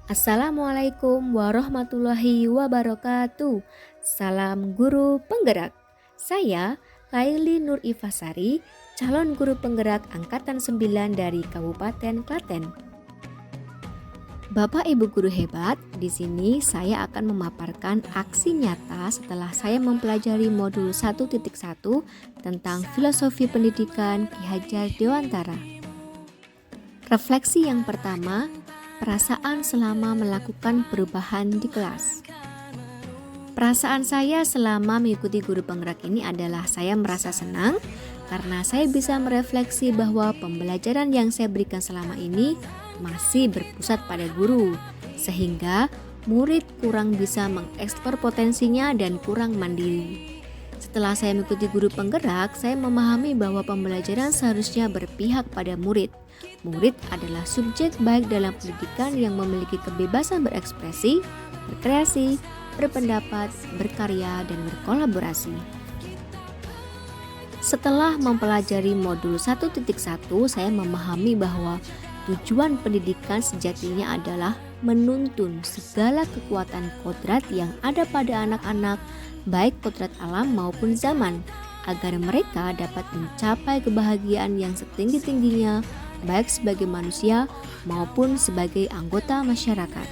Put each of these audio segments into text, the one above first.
Assalamualaikum warahmatullahi wabarakatuh. Salam guru penggerak. Saya Laili Nur Ifasari, calon guru penggerak angkatan 9 dari Kabupaten Klaten. Bapak Ibu guru hebat, di sini saya akan memaparkan aksi nyata setelah saya mempelajari modul 1.1 tentang filosofi pendidikan Ki Hajar Dewantara. Refleksi yang pertama, perasaan selama melakukan perubahan di kelas. Perasaan saya selama mengikuti guru penggerak ini adalah saya merasa senang karena saya bisa merefleksi bahwa pembelajaran yang saya berikan selama ini masih berpusat pada guru, sehingga murid kurang bisa mengeksplor potensinya dan kurang mandiri. Setelah saya mengikuti guru penggerak, saya memahami bahwa pembelajaran seharusnya berpihak pada murid. Murid adalah subjek baik dalam pendidikan yang memiliki kebebasan berekspresi, berkreasi, berpendapat, berkarya, dan berkolaborasi. Setelah mempelajari modul 1.1, saya memahami bahwa tujuan pendidikan sejatinya adalah menuntun segala kekuatan kodrat yang ada pada anak-anak, baik kodrat alam maupun zaman, agar mereka dapat mencapai kebahagiaan yang setinggi-tingginya, baik sebagai manusia maupun sebagai anggota masyarakat.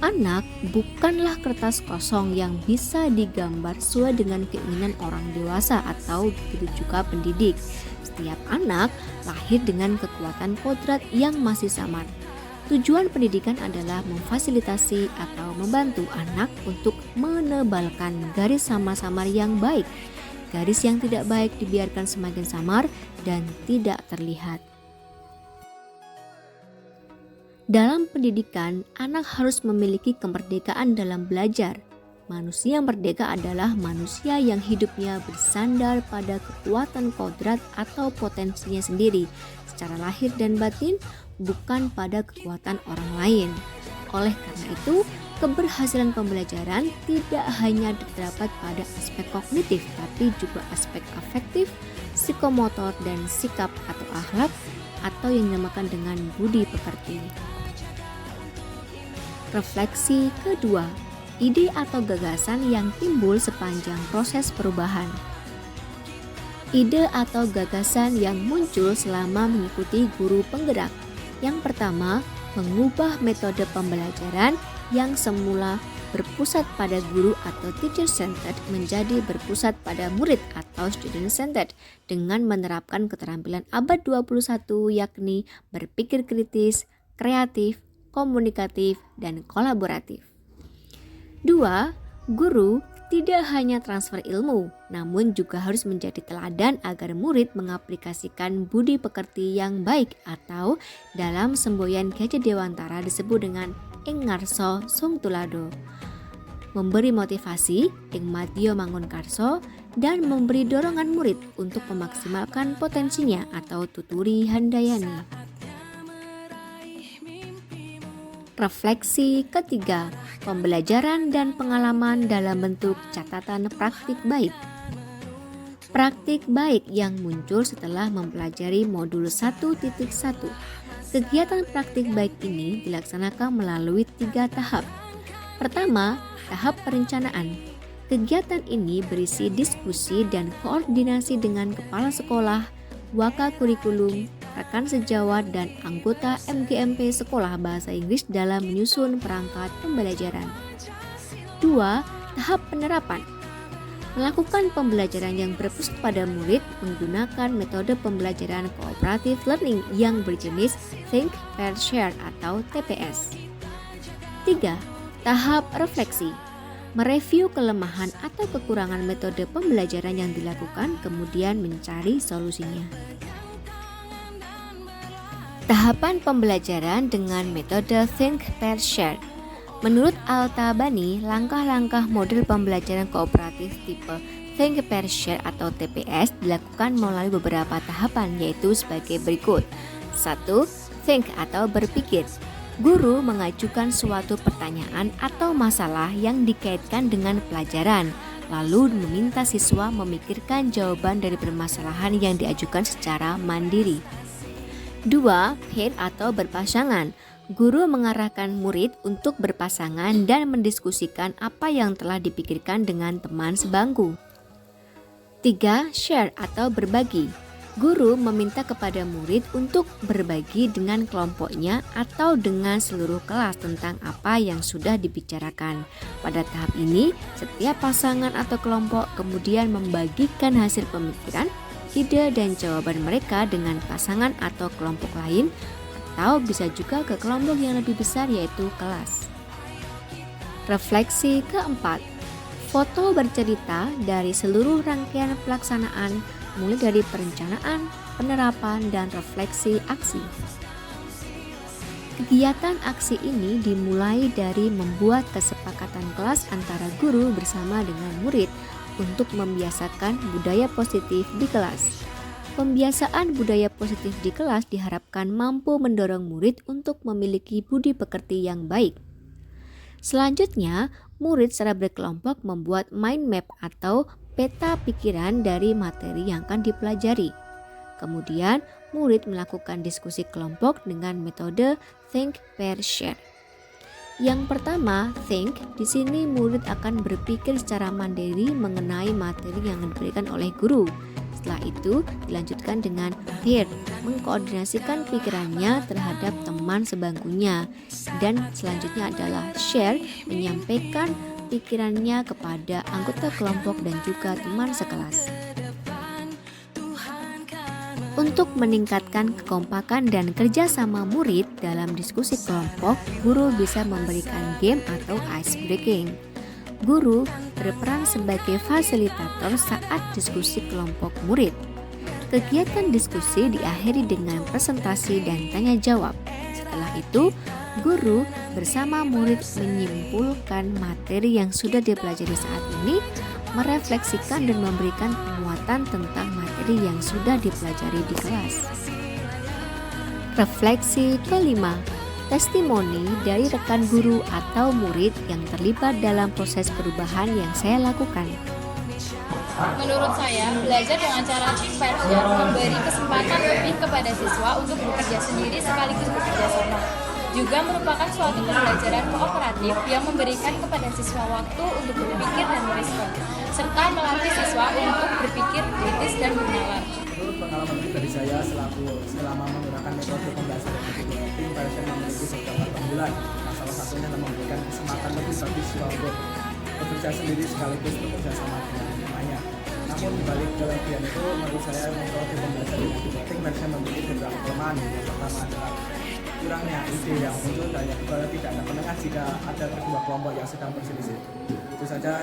Anak bukanlah kertas kosong yang bisa digambar sesuai dengan keinginan orang dewasa atau begitu juga pendidik. Setiap anak lahir dengan kekuatan kodrat yang masih samar. Tujuan pendidikan adalah memfasilitasi atau membantu anak untuk menebalkan garis samar-samar yang baik. Garis yang tidak baik dibiarkan semakin samar dan tidak terlihat. Dalam pendidikan, anak harus memiliki kemerdekaan dalam belajar. Manusia merdeka adalah manusia yang hidupnya bersandar pada kekuatan kodrat atau potensinya sendiri, secara lahir dan batin, bukan pada kekuatan orang lain. Oleh karena itu, keberhasilan pembelajaran tidak hanya terdapat pada aspek kognitif, tapi juga aspek afektif, psikomotor, dan sikap atau akhlak, atau yang dinamakan dengan budi pekerti. Refleksi kedua, ide atau gagasan yang timbul sepanjang proses perubahan. Ide atau gagasan yang muncul selama mengikuti guru penggerak. Yang pertama, mengubah metode pembelajaran yang semula berpusat pada guru atau teacher-centered menjadi berpusat pada murid atau student-centered dengan menerapkan keterampilan abad 21 yakni berpikir kritis, kreatif, komunikatif, dan kolaboratif. 2. Guru tidak hanya transfer ilmu, namun juga harus menjadi teladan agar murid mengaplikasikan budi pekerti yang baik atau dalam semboyan Ki Hajar Dewantara disebut dengan ing ngarsa sung tulado. Memberi motivasi ing madya mangun karso dan memberi dorongan murid untuk memaksimalkan potensinya atau tuturi handayani. Refleksi ketiga, pembelajaran dan pengalaman dalam bentuk catatan praktik baik. Praktik baik yang muncul setelah mempelajari modul 1.1. Kegiatan praktik baik ini dilaksanakan melalui 3 tahap. Pertama, tahap perencanaan. Kegiatan ini berisi diskusi dan koordinasi dengan kepala sekolah, waka kurikulum, rekan sejawat, dan anggota MGMP Sekolah Bahasa Inggris dalam menyusun perangkat pembelajaran. 2. Tahap penerapan. Melakukan pembelajaran yang berpusat pada murid menggunakan metode pembelajaran cooperative learning yang berjenis Think, Pair, Share atau TPS. 3. Tahap refleksi. Mereview kelemahan atau kekurangan metode pembelajaran yang dilakukan, kemudian mencari solusinya. Tahapan pembelajaran dengan metode Think, Pair, Share. Menurut Al-Tabani, langkah-langkah model pembelajaran kooperatif tipe Think, Pair, Share atau TPS dilakukan melalui beberapa tahapan, yaitu sebagai berikut. 1. Think atau berpikir. Guru mengajukan suatu pertanyaan atau masalah yang dikaitkan dengan pelajaran, lalu meminta siswa memikirkan jawaban dari permasalahan yang diajukan secara mandiri. 2. Pair atau berpasangan. Guru mengarahkan murid untuk berpasangan dan mendiskusikan apa yang telah dipikirkan dengan teman sebangku. 3. Share atau berbagi. Guru meminta kepada murid untuk berbagi dengan kelompoknya atau dengan seluruh kelas tentang apa yang sudah dibicarakan. Pada tahap ini, setiap pasangan atau kelompok kemudian membagikan hasil pemikiran, ide dan jawaban mereka dengan pasangan atau kelompok lain, atau bisa juga ke kelompok yang lebih besar yaitu kelas. Refleksi keempat. Foto bercerita dari seluruh rangkaian pelaksanaan, mulai dari perencanaan, penerapan, dan refleksi aksi. Kegiatan aksi ini dimulai dari membuat kesepakatan kelas antara guru bersama dengan murid untuk membiasakan budaya positif di kelas. Pembiasaan budaya positif di kelas diharapkan mampu mendorong murid untuk memiliki budi pekerti yang baik. Selanjutnya, murid secara berkelompok membuat mind map atau peta pikiran dari materi yang akan dipelajari. Kemudian, murid melakukan diskusi kelompok dengan metode think, pair, share. Yang pertama, think. Di sini murid akan berpikir secara mandiri mengenai materi yang diberikan oleh guru. Setelah itu, dilanjutkan dengan pair, mengkoordinasikan pikirannya terhadap teman sebangkunya. Dan selanjutnya adalah share, menyampaikan pikirannya kepada anggota kelompok dan juga teman sekelas. Untuk meningkatkan kekompakan dan kerjasama murid dalam diskusi kelompok, guru bisa memberikan game atau ice breaking. Guru berperan sebagai fasilitator saat diskusi kelompok murid. Kegiatan diskusi diakhiri dengan presentasi dan tanya jawab. Setelah itu, guru bersama murid menyimpulkan materi yang sudah dipelajari saat ini, merefleksikan dan memberikan penguatan tentang materi yang sudah dipelajari di kelas. Refleksi kelima. Testimoni dari rekan guru atau murid yang terlibat dalam proses perubahan yang saya lakukan. Menurut saya, belajar dengan cara team version memberi kesempatan lebih kepada siswa untuk bekerja sendiri sekaligus bekerja sama. Juga merupakan suatu pembelajaran kooperatif yang memberikan kepada siswa waktu untuk berpikir dan merespon, serta melatih siswa untuk berpikir kritis dan bernalar. Menurut pengalaman pribadi saya selama menggunakan metode pembelajaran tim version memiliki beberapa keunggulan. Salah satunya adalah memberikan kesempatan lebih bagi siswa untuk bekerja sendiri sekaligus bekerja sama dengan temannya. Namun balik kelebihan itu, menurut saya metode pembelajaran tim version memiliki beberapa kelemahan. Yang pertama adalah kurangnya ide yang muncul dan yang kedua tidak ada penengah jika ada kedua kelompok yang sedang berselisih. Itu saja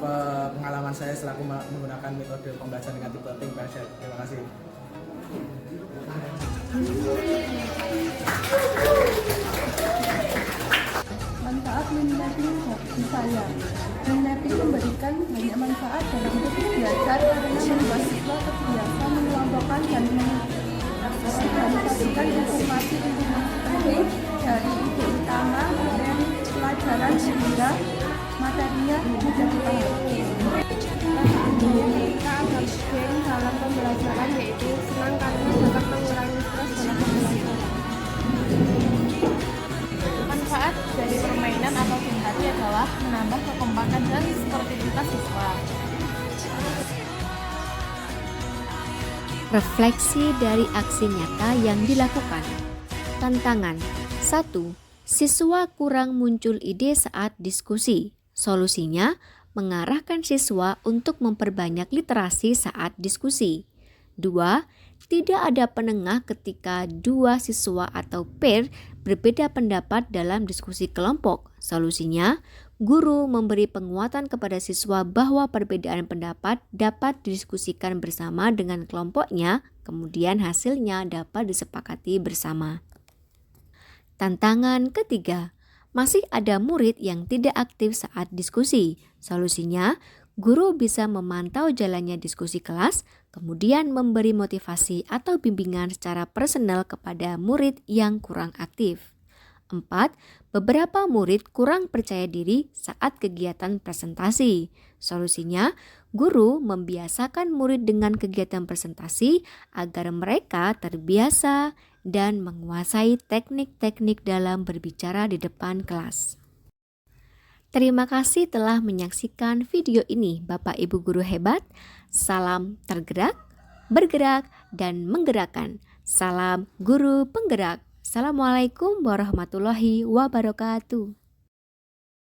pengalaman saya selaku menggunakan metode pembelajaran dengan tipe think version. Terima kasih. Manfaat mind mapping bagi saya. Mind mapping memberikan banyak manfaat dalam proses belajar karena membuat siswa terbiasa mengelompokkan dan mengorganisasikan informasi penting dari ide utama dan pelajaran sehingga materinya mudah dipahami. Kita akan sering dalam pembelajaran yaitu senang karena dapat mengurangi stres dalam pembelajaran. Manfaat dari permainan atau game tadi adalah menambah kekompakan dan sportivitas siswa. Refleksi dari aksi nyata yang dilakukan. Tantangan 1. Siswa kurang muncul ide saat diskusi. Solusinya, mengarahkan siswa untuk memperbanyak literasi saat diskusi. 2. Tidak ada penengah ketika dua siswa atau pair berbeda pendapat dalam diskusi kelompok. Solusinya, guru memberi penguatan kepada siswa bahwa perbedaan pendapat dapat didiskusikan bersama dengan kelompoknya, kemudian hasilnya dapat disepakati bersama. Tantangan ketiga, masih ada murid yang tidak aktif saat diskusi. Solusinya, guru bisa memantau jalannya diskusi kelas, kemudian memberi motivasi atau bimbingan secara personal kepada murid yang kurang aktif. 4. Beberapa murid kurang percaya diri saat kegiatan presentasi. Solusinya, guru membiasakan murid dengan kegiatan presentasi agar mereka terbiasa, dan menguasai teknik-teknik dalam berbicara di depan kelas. Terima kasih telah menyaksikan video ini, Bapak Ibu guru hebat. Salam tergerak, bergerak, dan menggerakkan. Salam guru penggerak. Assalamualaikum warahmatullahi wabarakatuh.